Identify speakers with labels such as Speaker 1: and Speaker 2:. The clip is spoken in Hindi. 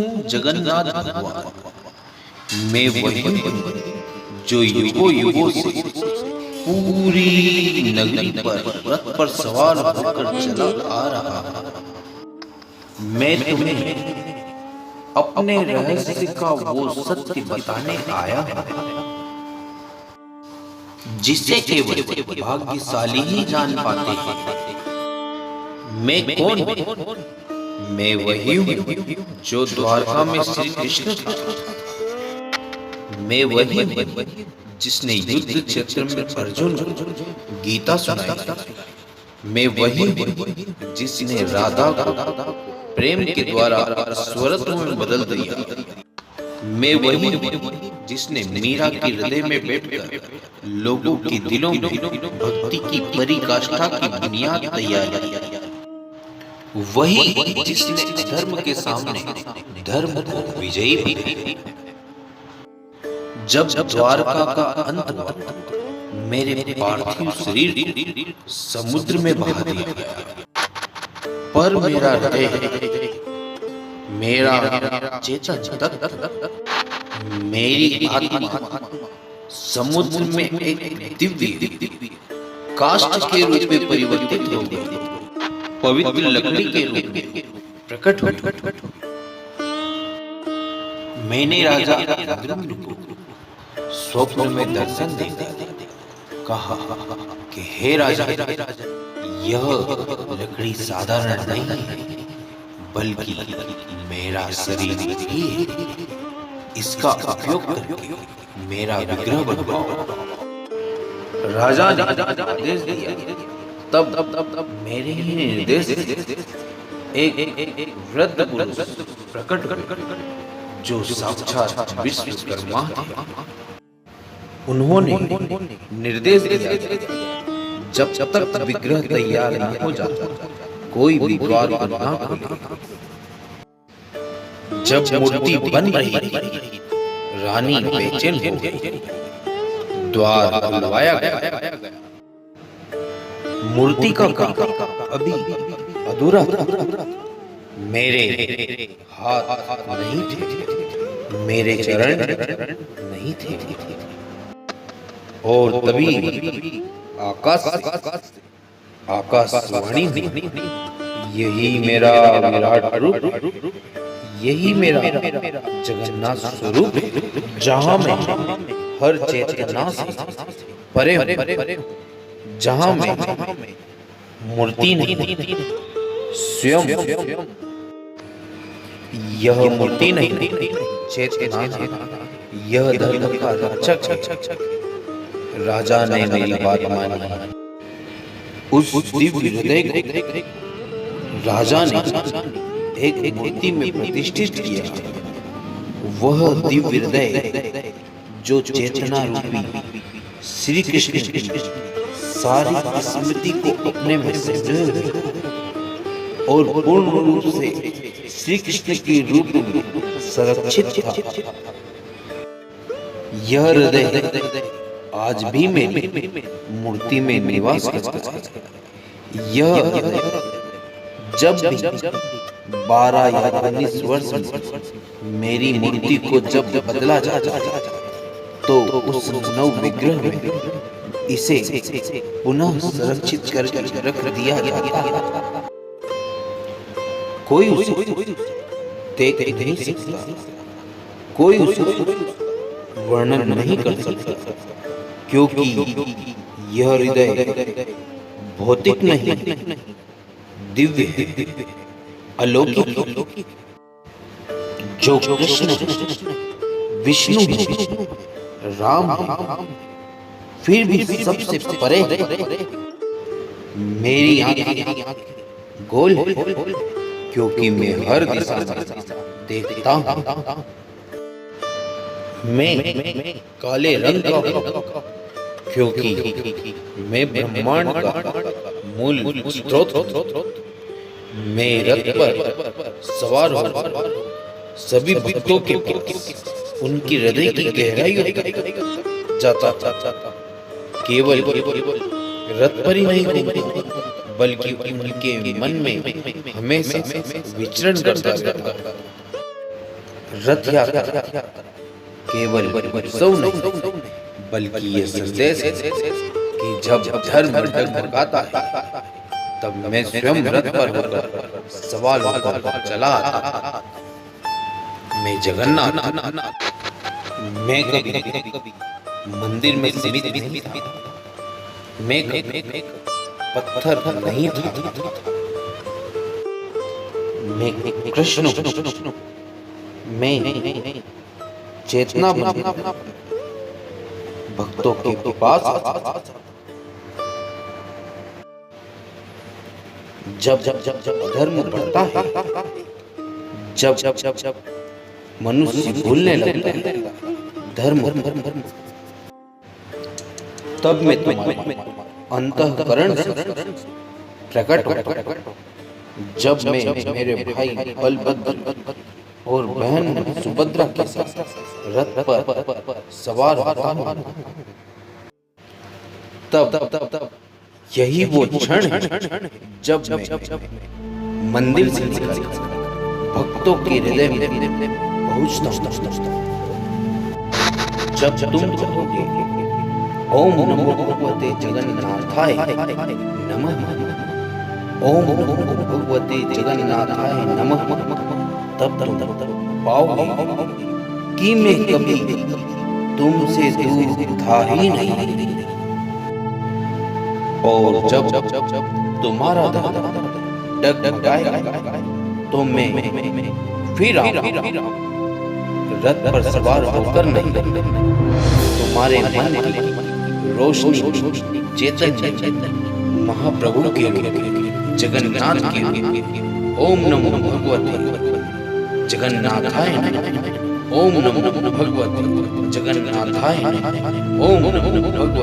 Speaker 1: हूँ जगन्नाथ भगवान। मैं वही हूँ जो युगों युगों से पूरी नगरी पर रथ पर सवार होकर चला आ रहा है। मैं तुम्हें अपने रहस्य का वो सत्य बताने आया हूँ जिसे केवल भाग्यशाली ही जान पाते हैं। मैं कौन हूँ? मैं वही हूँ जो द्वारका में श्री कृष्ण था। मैं वही हूँ जिसने युद्ध क्षेत्र में अर्जुन को गीता सुनाई। मैं वही हूँ जिसने राधा को प्रेम के द्वारा स्वरत्व में बदल दिया। मैं वही हूँ जिसने मीरा के हृदय में बैठकर लोगों के दिलों में भक्ति की पराकाष्ठा की बुनियाद तैयार की। वही जिसने धर्म के सामने धर्म को विजयी बनाया। जब द्वारका का अंत हुआ, मेरे पार्थिव शरीर समुद्र में बहा दिया गया, पर मेरा हृदय, मेरा चेतन तत्व, मेरी आत्मा समुद्र में एक दिव्य काष्ठ के रूप में परिवर्तित हो गई, पवित्र लकड़ी के रूप में प्रकट हो। मैंने राजा इंद्रद्युम्न को स्वप्न में दर्शन देकर कहा कि हे राजा, यह लकड़ी साधारण नहीं है, बल्कि मेरा शरीर ही है। इसका उपयोग करके मेरा विग्रह बनवाओ। राजा ने आदेश दिया। तब मेरे ही निर्देश एक वृद्ध पुरुष प्रकट हुए जो साक्षात विश्वकर्मा थे। उन्होंने निर्देश दिया, जब तक विग्रह तैयार न हो जाता कोई भी द्वार न खोले। जब मूर्ति बन रही थी, रानी बेचैन हो गई। द्वार खुलवाया गया। मूर्ति का काम अभी अधूरा था। मेरे हाथ नहीं थे, मेरे चरण नहीं थे, और तभी आकाशवाणी हुई, यही मेरा विराट रूप, यही मेरा जगन्नाथ स्वरूप है, जहाँ मैं हर चेतना से परे हूँ, जहाँ मैं मूर्ति नहीं, स्वयं। यह मूर्ति नहीं, चेतना है, यह धर्म का रक्षक है। राजा ने मेरी बात मानी। उस दिव्य हृदय को राजा ने एक मूर्ति में प्रतिष्ठित किया। वह दिव्य हृदय जो चेतना रूपी श्री कृष्ण की सारी स्मृति को अपने में संजोए और पूर्ण रूप से श्री कृष्ण के रूप में संरक्षित था। यह हृदय आज भी मेरी मूर्ति में निवास करता है। यह जब भी 12 या 19 वर्ष में मेरी मूर्ति को जब बदला जाता तो उस नव विग्रह में इसे पुनः सुरक्षित कर रख दिया गया। कोई उसे देख नहीं सकता, कोई उसे वर्णन नहीं कर सकता, क्योंकि यह हृदय भौतिक नहीं, दिव्य है, अलौकिक, जो कृष्ण विष्णु राम है, फिर भी सबसे परे है। मेरी आंखें गोल है, क्योंकि मैं हर दिशा में देखता हूँ। मैं काले रंग का हूँ, क्योंकि मैं ब्रह्मांड का मूल स्रोत हूँ। मैं रथ पर सवार हो सभी भक्तों के पास उनकी हृदय की गहराइयों तक जाता था। केवल रथ पर ही नहीं, बल्कि उनके मन में हमेशा विचरण करता था। रथ यात्रा केवल उत्सव नहीं, बल्कि ये संदेश है कि जब धर्म डगमगाता है, तब मैं स्वयं रथ पर होकर सवाल होकर चला आता। मैं जगन्नाथ, मैं कभी मंदिर में सीमित नहीं था, मैं पत्थर नहीं था, मैं कृष्ण, मैं चेतना भक्तों के पास जब धर्म बढ़ता है, जब मनुष्य भूलने लगता है धर्म, तब मैं तुम्हारे अंतःकरण से प्रकट होता हूं। जब मैं मेरे भाई बलभद्र और बहन सुभद्रा के साथ रथ पर सवार होता हूं, तब यही वो क्षण है जब मैं मंदिर से निकल भक्तों के हृदय में पहुंचता हूं। जब तुम कहोगे ओम नमो भगवते जगन्नाथाय नमः, ओम नमो भगवते जगन्नाथाय नमः, तब पाओगे कि मैं कभी तुमसे दूर था ही नहीं। और जब तुम्हारा डगमगाएगा तो मैं फिर रथ पर सवार होकर नहीं, तुम्हारे मन की रोशनी चेतन महाप्रभु के जगन्नाथ के ओम नमो भगवते जगन्नाथाय, ओम नमो भगवते जगन्नाथाय, ओम नमो भगवते